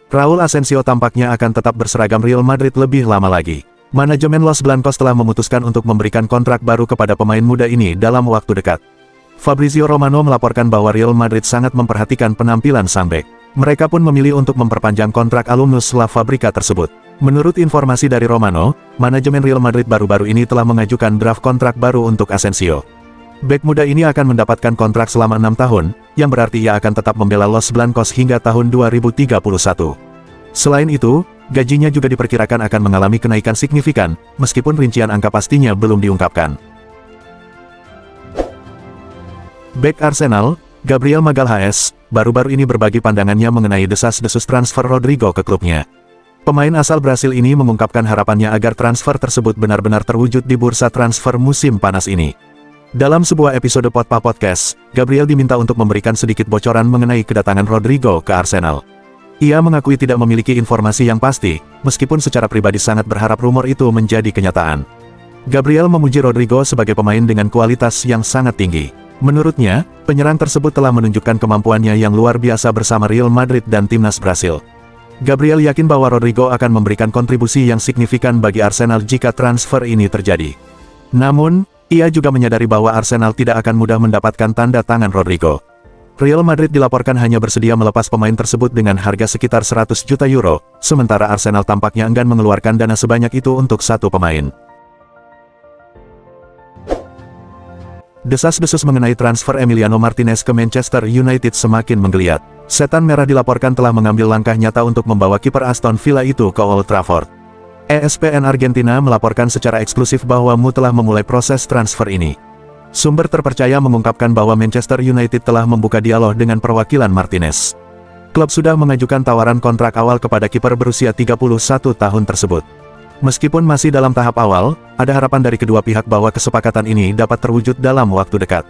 Raul Asensio tampaknya akan tetap berseragam Real Madrid lebih lama lagi. Manajemen Los Blancos telah memutuskan untuk memberikan kontrak baru kepada pemain muda ini dalam waktu dekat. Fabrizio Romano melaporkan bahwa Real Madrid sangat memperhatikan penampilan sang bek. Mereka pun memilih untuk memperpanjang kontrak alumnus La Fabrica tersebut. Menurut informasi dari Romano, manajemen Real Madrid baru-baru ini telah mengajukan draft kontrak baru untuk Asensio. Bek muda ini akan mendapatkan kontrak selama 6 tahun, yang berarti ia akan tetap membela Los Blancos hingga tahun 2031. Selain itu, gajinya juga diperkirakan akan mengalami kenaikan signifikan, meskipun rincian angka pastinya belum diungkapkan. Bek Arsenal, Gabriel Magalhaes, baru-baru ini berbagi pandangannya mengenai desas-desus transfer Rodrigo ke klubnya. Pemain asal Brasil ini mengungkapkan harapannya agar transfer tersebut benar-benar terwujud di bursa transfer musim panas ini. Dalam sebuah episode Potpa Podcast, Gabriel diminta untuk memberikan sedikit bocoran mengenai kedatangan Rodrigo ke Arsenal. Ia mengakui tidak memiliki informasi yang pasti, meskipun secara pribadi sangat berharap rumor itu menjadi kenyataan. Gabriel memuji Rodrigo sebagai pemain dengan kualitas yang sangat tinggi. Menurutnya, penyerang tersebut telah menunjukkan kemampuannya yang luar biasa bersama Real Madrid dan timnas Brasil. Gabriel yakin bahwa Rodrigo akan memberikan kontribusi yang signifikan bagi Arsenal jika transfer ini terjadi. Namun, ia juga menyadari bahwa Arsenal tidak akan mudah mendapatkan tanda tangan Rodrigo. Real Madrid dilaporkan hanya bersedia melepas pemain tersebut dengan harga sekitar 100 juta euro, sementara Arsenal tampaknya enggan mengeluarkan dana sebanyak itu untuk satu pemain. Desas-desus mengenai transfer Emiliano Martinez ke Manchester United semakin menggeliat. Setan Merah dilaporkan telah mengambil langkah nyata untuk membawa kiper Aston Villa itu ke Old Trafford. ESPN Argentina melaporkan secara eksklusif bahwa MU telah memulai proses transfer ini. Sumber terpercaya mengungkapkan bahwa Manchester United telah membuka dialog dengan perwakilan Martinez. Klub sudah mengajukan tawaran kontrak awal kepada kiper berusia 31 tahun tersebut. Meskipun masih dalam tahap awal, ada harapan dari kedua pihak bahwa kesepakatan ini dapat terwujud dalam waktu dekat.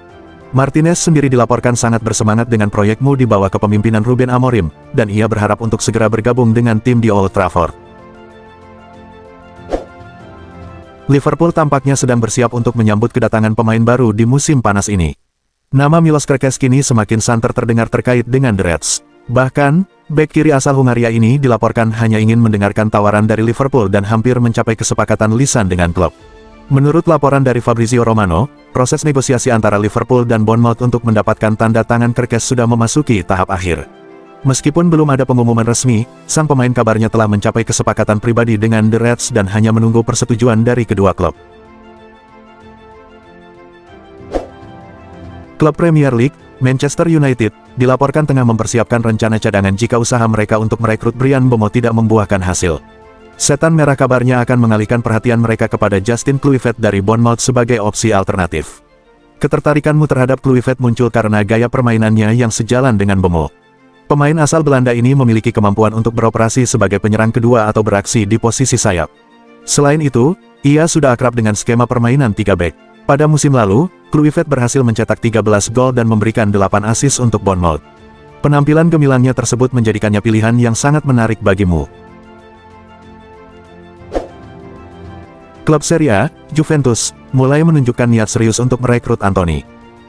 Martinez sendiri dilaporkan sangat bersemangat dengan proyek MU di bawah kepemimpinan Ruben Amorim, dan ia berharap untuk segera bergabung dengan tim di Old Trafford. Liverpool tampaknya sedang bersiap untuk menyambut kedatangan pemain baru di musim panas ini. Nama Milos Kerkez kini semakin santer terdengar terkait dengan The Reds. Bahkan, bek kiri asal Hungaria ini dilaporkan hanya ingin mendengarkan tawaran dari Liverpool dan hampir mencapai kesepakatan lisan dengan klub. Menurut laporan dari Fabrizio Romano, proses negosiasi antara Liverpool dan Bournemouth untuk mendapatkan tanda tangan Kerkez sudah memasuki tahap akhir. Meskipun belum ada pengumuman resmi, sang pemain kabarnya telah mencapai kesepakatan pribadi dengan The Reds dan hanya menunggu persetujuan dari kedua klub. Klub Premier League, Manchester United, dilaporkan tengah mempersiapkan rencana cadangan jika usaha mereka untuk merekrut Bryan Mbeumo tidak membuahkan hasil. Setan Merah kabarnya akan mengalihkan perhatian mereka kepada Justin Kluivert dari Bournemouth sebagai opsi alternatif. Ketertarikanmu terhadap Kluivert muncul karena gaya permainannya yang sejalan dengan Mbeumo. Pemain asal Belanda ini memiliki kemampuan untuk beroperasi sebagai penyerang kedua atau beraksi di posisi sayap. Selain itu, ia sudah akrab dengan skema permainan 3 bek. Pada musim lalu, Kluivert berhasil mencetak 13 gol dan memberikan 8 assist untuk Bournemouth. Penampilan gemilangnya tersebut menjadikannya pilihan yang sangat menarik bagimu. Klub Serie A, Juventus, mulai menunjukkan niat serius untuk merekrut Antony.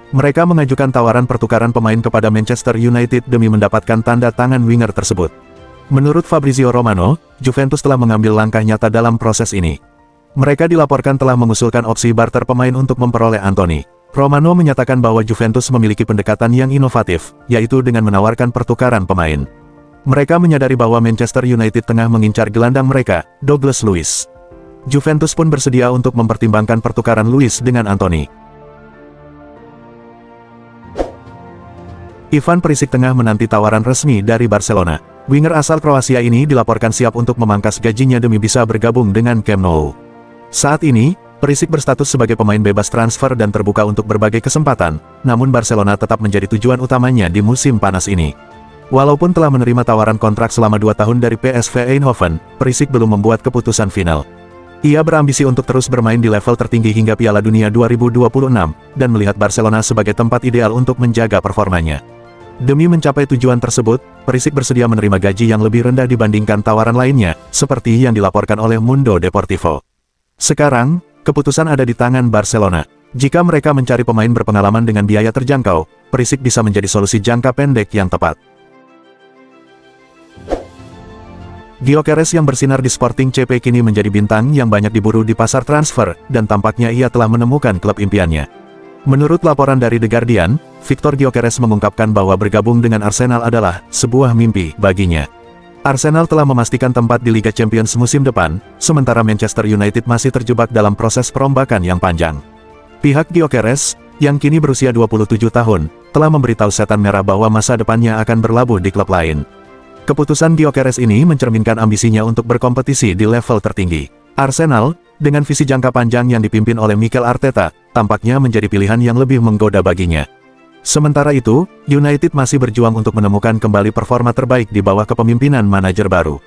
Mereka mengajukan tawaran pertukaran pemain kepada Manchester United demi mendapatkan tanda tangan winger tersebut. Menurut Fabrizio Romano, Juventus telah mengambil langkah nyata dalam proses ini. Mereka dilaporkan telah mengusulkan opsi barter pemain untuk memperoleh Antony. Romano menyatakan bahwa Juventus memiliki pendekatan yang inovatif, yaitu dengan menawarkan pertukaran pemain. Mereka menyadari bahwa Manchester United tengah mengincar gelandang mereka, Douglas Luiz. Juventus pun bersedia untuk mempertimbangkan pertukaran Luiz dengan Antony. Ivan Perisic tengah menanti tawaran resmi dari Barcelona. Winger asal Kroasia ini dilaporkan siap untuk memangkas gajinya demi bisa bergabung dengan Camp Nou. Saat ini, Perisic berstatus sebagai pemain bebas transfer dan terbuka untuk berbagai kesempatan, namun Barcelona tetap menjadi tujuan utamanya di musim panas ini. Walaupun telah menerima tawaran kontrak selama 2 tahun dari PSV Eindhoven, Perisic belum membuat keputusan final. Ia berambisi untuk terus bermain di level tertinggi hingga Piala Dunia 2026, dan melihat Barcelona sebagai tempat ideal untuk menjaga performanya. Demi mencapai tujuan tersebut, Perisic bersedia menerima gaji yang lebih rendah dibandingkan tawaran lainnya, seperti yang dilaporkan oleh Mundo Deportivo. Sekarang, keputusan ada di tangan Barcelona. Jika mereka mencari pemain berpengalaman dengan biaya terjangkau, Perisic bisa menjadi solusi jangka pendek yang tepat. Gyökeres yang bersinar di Sporting CP kini menjadi bintang yang banyak diburu di pasar transfer, dan tampaknya ia telah menemukan klub impiannya. Menurut laporan dari The Guardian, Viktor Gyökeres mengungkapkan bahwa bergabung dengan Arsenal adalah sebuah mimpi baginya. Arsenal telah memastikan tempat di Liga Champions musim depan, sementara Manchester United masih terjebak dalam proses perombakan yang panjang. Pihak Gyökeres, yang kini berusia 27 tahun, telah memberitahu Setan Merah bahwa masa depannya akan berlabuh di klub lain. Keputusan Gyökeres ini mencerminkan ambisinya untuk berkompetisi di level tertinggi. Arsenal, dengan visi jangka panjang yang dipimpin oleh Mikel Arteta, tampaknya menjadi pilihan yang lebih menggoda baginya. Sementara itu, United masih berjuang untuk menemukan kembali performa terbaik di bawah kepemimpinan manajer baru.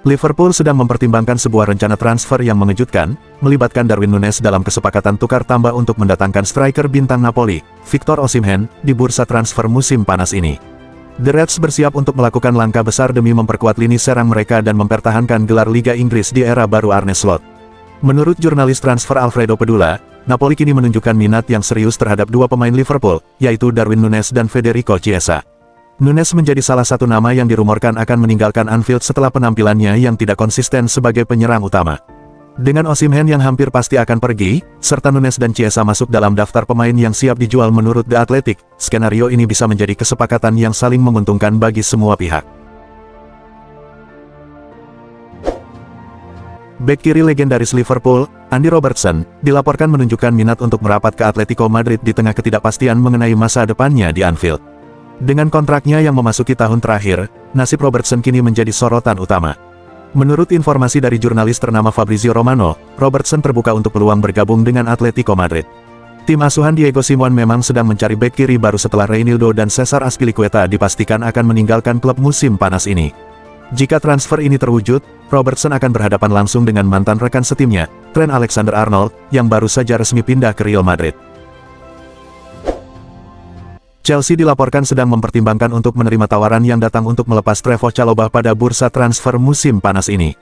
Liverpool sedang mempertimbangkan sebuah rencana transfer yang mengejutkan, melibatkan Darwin Núñez dalam kesepakatan tukar tambah untuk mendatangkan striker bintang Napoli, Victor Osimhen, di bursa transfer musim panas ini. The Reds bersiap untuk melakukan langkah besar demi memperkuat lini serang mereka dan mempertahankan gelar Liga Inggris di era baru Arne Slot. Menurut jurnalis transfer Alfredo Pedula, Napoli kini menunjukkan minat yang serius terhadap dua pemain Liverpool, yaitu Darwin Núñez dan Federico Chiesa. Núñez menjadi salah satu nama yang dirumorkan akan meninggalkan Anfield setelah penampilannya yang tidak konsisten sebagai penyerang utama. Dengan Osimhen yang hampir pasti akan pergi, serta Núñez dan Chiesa masuk dalam daftar pemain yang siap dijual menurut The Athletic, skenario ini bisa menjadi kesepakatan yang saling menguntungkan bagi semua pihak. Bek kiri legendaris Liverpool, Andy Robertson, dilaporkan menunjukkan minat untuk merapat ke Atletico Madrid di tengah ketidakpastian mengenai masa depannya di Anfield. Dengan kontraknya yang memasuki tahun terakhir, nasib Robertson kini menjadi sorotan utama. Menurut informasi dari jurnalis ternama Fabrizio Romano, Robertson terbuka untuk peluang bergabung dengan Atletico Madrid. Tim asuhan Diego Simeone memang sedang mencari bek kiri baru setelah Reinildo dan Cesar Azpilicueta dipastikan akan meninggalkan klub musim panas ini. Jika transfer ini terwujud, Robertson akan berhadapan langsung dengan mantan rekan setimnya, Trent Alexander-Arnold, yang baru saja resmi pindah ke Real Madrid. Chelsea dilaporkan sedang mempertimbangkan untuk menerima tawaran yang datang untuk melepas Trevoh Chalobah pada bursa transfer musim panas ini.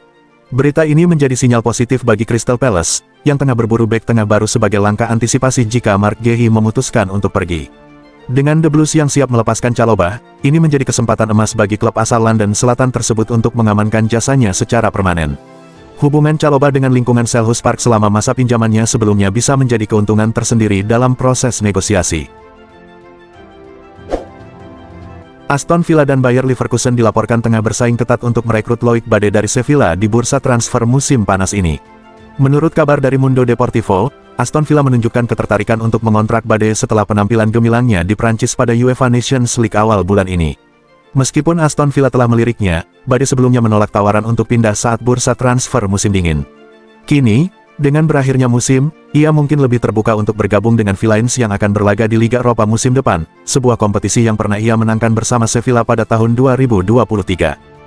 Berita ini menjadi sinyal positif bagi Crystal Palace, yang tengah berburu bek tengah baru sebagai langkah antisipasi jika Mark Guehi memutuskan untuk pergi. Dengan The Blues yang siap melepaskan Chalobah, ini menjadi kesempatan emas bagi klub asal London Selatan tersebut untuk mengamankan jasanya secara permanen. Hubungan Chalobah dengan lingkungan Selhurst Park selama masa pinjamannya sebelumnya bisa menjadi keuntungan tersendiri dalam proses negosiasi. Aston Villa dan Bayer Leverkusen dilaporkan tengah bersaing ketat untuk merekrut Loic Bade dari Sevilla di bursa transfer musim panas ini. Menurut kabar dari Mundo Deportivo, Aston Villa menunjukkan ketertarikan untuk mengontrak Bade setelah penampilan gemilangnya di Prancis pada UEFA Nations League awal bulan ini. Meskipun Aston Villa telah meliriknya, Bade sebelumnya menolak tawaran untuk pindah saat bursa transfer musim dingin. Kini, dengan berakhirnya musim, ia mungkin lebih terbuka untuk bergabung dengan Villains yang akan berlaga di Liga Eropa musim depan, sebuah kompetisi yang pernah ia menangkan bersama Sevilla pada tahun 2023.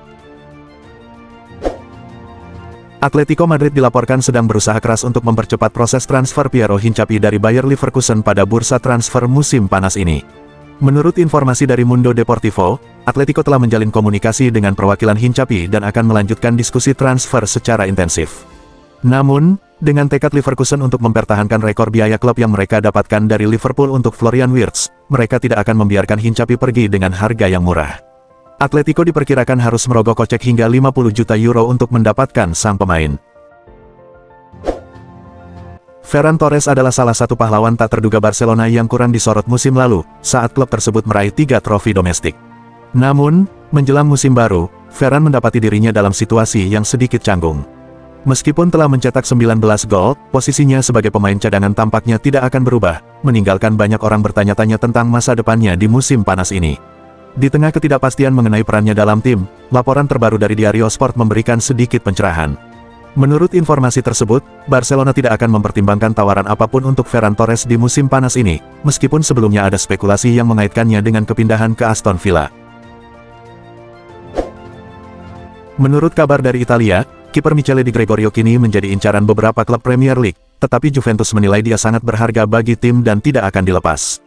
Atletico Madrid dilaporkan sedang berusaha keras untuk mempercepat proses transfer Piero Hincapié dari Bayer Leverkusen pada bursa transfer musim panas ini. Menurut informasi dari Mundo Deportivo, Atletico telah menjalin komunikasi dengan perwakilan Hincapié dan akan melanjutkan diskusi transfer secara intensif. Namun, dengan tekad Leverkusen untuk mempertahankan rekor biaya klub yang mereka dapatkan dari Liverpool untuk Florian Wirtz, mereka tidak akan membiarkan Hincapié pergi dengan harga yang murah. Atletico diperkirakan harus merogoh kocek hingga 50 juta euro untuk mendapatkan sang pemain. Ferran Torres adalah salah satu pahlawan tak terduga Barcelona yang kurang disorot musim lalu, saat klub tersebut meraih 3 trofi domestik. Namun, menjelang musim baru, Ferran mendapati dirinya dalam situasi yang sedikit canggung. Meskipun telah mencetak 19 gol, posisinya sebagai pemain cadangan tampaknya tidak akan berubah, meninggalkan banyak orang bertanya-tanya tentang masa depannya di musim panas ini. Di tengah ketidakpastian mengenai perannya dalam tim, laporan terbaru dari Diario Sport memberikan sedikit pencerahan. Menurut informasi tersebut, Barcelona tidak akan mempertimbangkan tawaran apapun untuk Ferran Torres di musim panas ini, meskipun sebelumnya ada spekulasi yang mengaitkannya dengan kepindahan ke Aston Villa. Menurut kabar dari Italia, kiper Michele Di Gregorio kini menjadi incaran beberapa klub Premier League, tetapi Juventus menilai dia sangat berharga bagi tim dan tidak akan dilepas.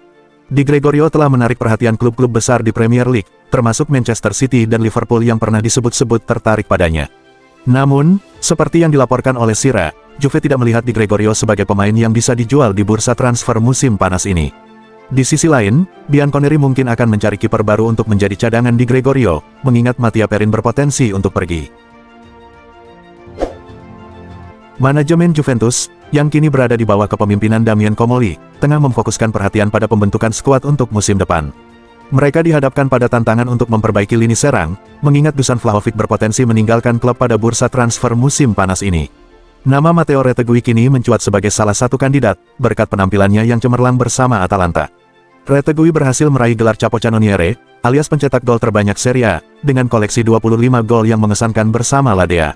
Di Gregorio telah menarik perhatian klub-klub besar di Premier League, termasuk Manchester City dan Liverpool yang pernah disebut-sebut tertarik padanya. Namun, seperti yang dilaporkan oleh Sira, Juve tidak melihat Di Gregorio sebagai pemain yang bisa dijual di bursa transfer musim panas ini. Di sisi lain, Bianconeri mungkin akan mencari kiper baru untuk menjadi cadangan di Gregorio, mengingat Mattia Perin berpotensi untuk pergi. Manajemen Juventus, yang kini berada di bawah kepemimpinan Damien Comolli, tengah memfokuskan perhatian pada pembentukan skuad untuk musim depan. Mereka dihadapkan pada tantangan untuk memperbaiki lini serang, mengingat Dusan Vlahovic berpotensi meninggalkan klub pada bursa transfer musim panas ini. Nama Matteo Retegui kini mencuat sebagai salah satu kandidat, berkat penampilannya yang cemerlang bersama Atalanta. Retegui berhasil meraih gelar Capocannoniere, alias pencetak gol terbanyak Serie A, dengan koleksi 25 gol yang mengesankan bersama La Dea.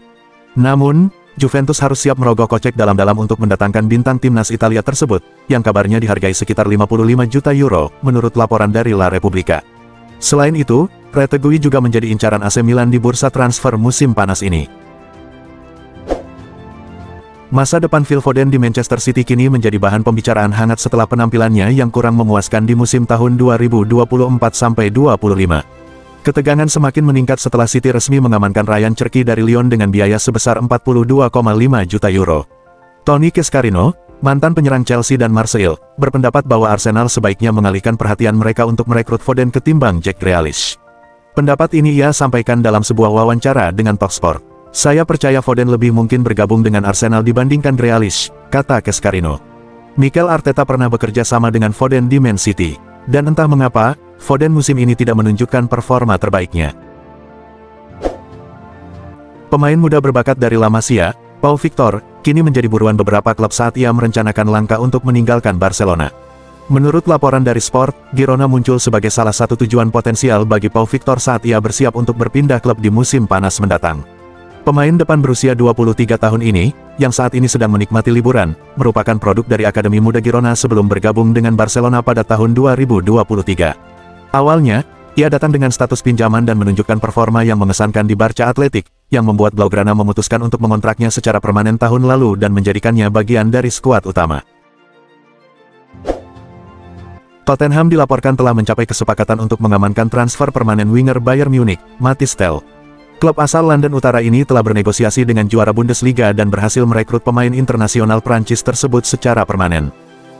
Namun, Juventus harus siap merogoh kocek dalam-dalam untuk mendatangkan bintang timnas Italia tersebut, yang kabarnya dihargai sekitar 55 juta euro, menurut laporan dari La Repubblica. Selain itu, Retegui juga menjadi incaran AC Milan di bursa transfer musim panas ini. Masa depan Phil Foden di Manchester City kini menjadi bahan pembicaraan hangat setelah penampilannya yang kurang memuaskan di musim tahun 2024-25. Ketegangan semakin meningkat setelah City resmi mengamankan Ryan Cherki dari Lyon dengan biaya sebesar 42,5 juta euro. Tony Cascarino, mantan penyerang Chelsea dan Marseille, berpendapat bahwa Arsenal sebaiknya mengalihkan perhatian mereka untuk merekrut Foden ketimbang Jack Grealish. Pendapat ini ia sampaikan dalam sebuah wawancara dengan Talksport. "Saya percaya Foden lebih mungkin bergabung dengan Arsenal dibandingkan Grealish," kata Cascarino. Mikel Arteta pernah bekerja sama dengan Foden di Man City, dan entah mengapa, Foden musim ini tidak menunjukkan performa terbaiknya. Pemain muda berbakat dari La Masia, Pau Victor, kini menjadi buruan beberapa klub saat ia merencanakan langkah untuk meninggalkan Barcelona. Menurut laporan dari Sport, Girona muncul sebagai salah satu tujuan potensial bagi Pau Victor saat ia bersiap untuk berpindah klub di musim panas mendatang. Pemain depan berusia 23 tahun ini, yang saat ini sedang menikmati liburan, merupakan produk dari Akademi Muda Girona sebelum bergabung dengan Barcelona pada tahun 2023. Awalnya, ia datang dengan status pinjaman dan menunjukkan performa yang mengesankan di Barca Athletic, yang membuat Blaugrana memutuskan untuk mengontraknya secara permanen tahun lalu dan menjadikannya bagian dari skuad utama. Tottenham dilaporkan telah mencapai kesepakatan untuk mengamankan transfer permanen winger Bayern Munich, Mathys Tel. Klub asal London Utara ini telah bernegosiasi dengan juara Bundesliga dan berhasil merekrut pemain internasional Prancis tersebut secara permanen.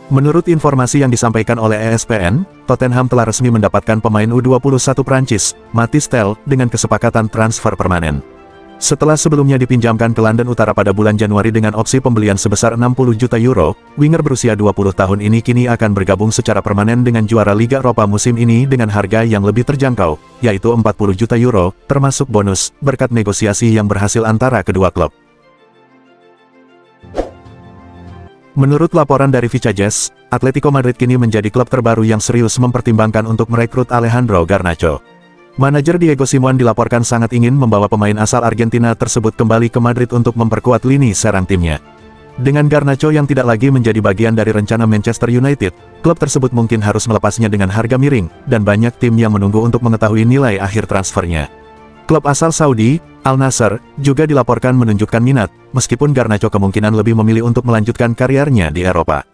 Menurut informasi yang disampaikan oleh ESPN, Tottenham telah resmi mendapatkan pemain U21 Prancis, Mathys Tel, dengan kesepakatan transfer permanen. Setelah sebelumnya dipinjamkan ke London Utara pada bulan Januari dengan opsi pembelian sebesar 60 juta euro, winger berusia 20 tahun ini kini akan bergabung secara permanen dengan juara Liga Eropa musim ini dengan harga yang lebih terjangkau, yaitu 40 juta euro, termasuk bonus, berkat negosiasi yang berhasil antara kedua klub. Menurut laporan dari Vichajes, Atletico Madrid kini menjadi klub terbaru yang serius mempertimbangkan untuk merekrut Alejandro Garnacho. Manajer Diego Simeone dilaporkan sangat ingin membawa pemain asal Argentina tersebut kembali ke Madrid untuk memperkuat lini serang timnya. Dengan Garnacho yang tidak lagi menjadi bagian dari rencana Manchester United, klub tersebut mungkin harus melepasnya dengan harga miring, dan banyak tim yang menunggu untuk mengetahui nilai akhir transfernya. Klub asal Saudi, Al Nassr, juga dilaporkan menunjukkan minat, meskipun Garnacho kemungkinan lebih memilih untuk melanjutkan karirnya di Eropa.